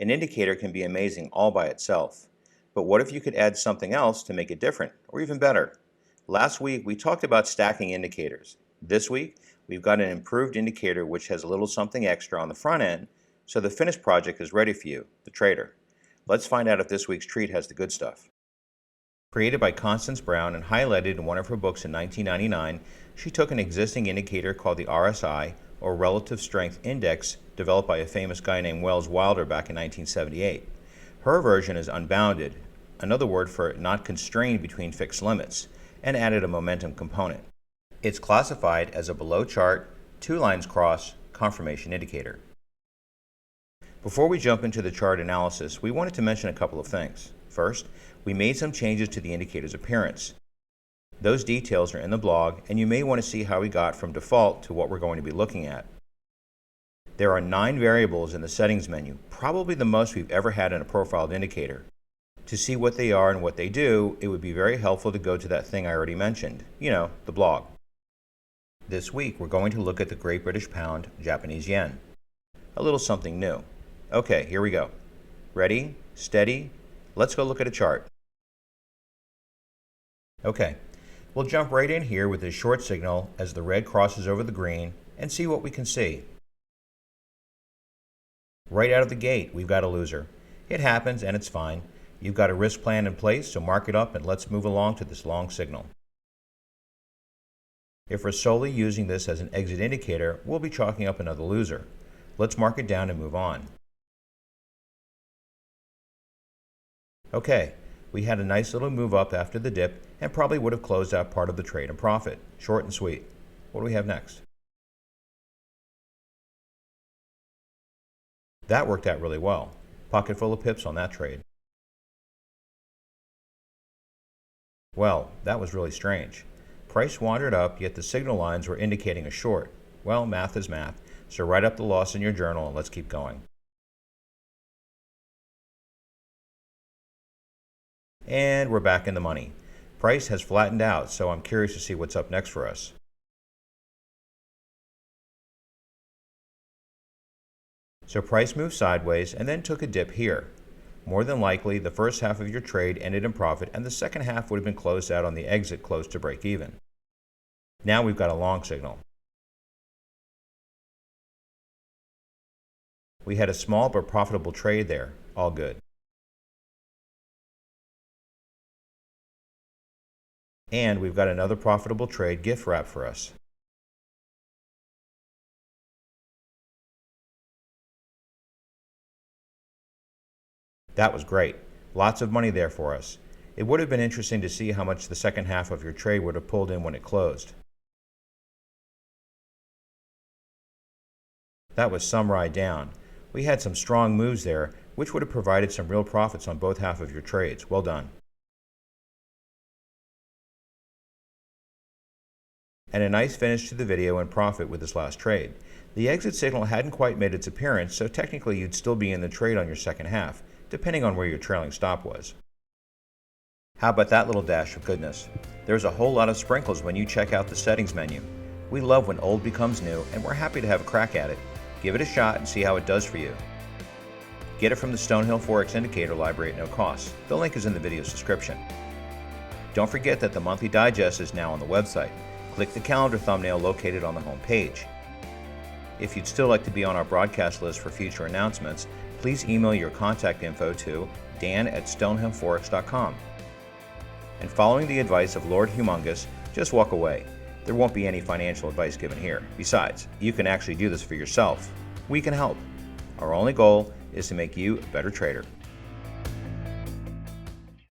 An indicator can be amazing all by itself. But what if you could add something else to make it different, or even better? Last week, we talked about stacking indicators. This week, we've got an improved indicator which has a little something extra on the front end, so the finished project is ready for you, the trader. Let's find out if this week's treat has the good stuff. Created by Constance Brown and highlighted in one of her books in 1999, she took an existing indicator called the RSI, or Relative Strength Index, developed by a famous guy named Wells Wilder back in 1978. Her version is unbounded, another word for not constrained between fixed limits, and added a momentum component. It's classified as a below chart, two lines cross, confirmation indicator. Before we jump into the chart analysis, we wanted to mention a couple of things. First, we made some changes to the indicator's appearance. Those details are in the blog, and you may want to see how we got from default to what we're going to be looking at. There are 9 variables in the settings menu, probably the most we've ever had in a profiled indicator. To see what they are and what they do, it would be very helpful to go to that thing I already mentioned, the blog. This week we're going to look at the Great British Pound, Japanese Yen. A little something new. Okay, here we go. Ready? Steady? Let's go look at a chart. Okay, we'll jump right in here with this short signal as the red crosses over the green and see what we can see. Right out of the gate, we've got a loser. It happens and it's fine. You've got a risk plan in place, so mark it up and let's move along to this long signal. If we're solely using this as an exit indicator, we'll be chalking up another loser. Let's mark it down and move on. Okay, we had a nice little move up after the dip and probably would have closed out part of the trade in profit. Short and sweet. What do we have next? That worked out really well. Pocket full of pips on that trade. Well, that was really strange. Price wandered up, yet the signal lines were indicating a short. Well, math is math, so write up the loss in your journal and let's keep going. And we're back in the money. Price has flattened out, so I'm curious to see what's up next for us. So price moved sideways and then took a dip here. More than likely, the first half of your trade ended in profit and the second half would have been closed out on the exit close to break even. Now we've got a long signal. We had a small but profitable trade there, all good. And we've got another profitable trade gift wrap for us. That was great. Lots of money there for us. It would have been interesting to see how much the second half of your trade would have pulled in when it closed. That was some ride down. We had some strong moves there, which would have provided some real profits on both half of your trades. Well done. And a nice finish to the video and profit with this last trade. The exit signal hadn't quite made its appearance, so technically you'd still be in the trade on your second half, depending on where your trailing stop was. How about that little dash of goodness? There's a whole lot of sprinkles when you check out the settings menu. We love when old becomes new, and we're happy to have a crack at it. Give it a shot and see how it does for you. Get it from the Stonehill Forex Indicator Library at no cost. The link is in the video's description. Don't forget that the monthly digest is now on the website. Click the calendar thumbnail located on the home page. If you'd still like to be on our broadcast list for future announcements, please email your contact info to dan@stonehillforex.com. And following the advice of Lord Humongous, just walk away. There won't be any financial advice given here. Besides, you can actually do this for yourself. We can help. Our only goal is to make you a better trader.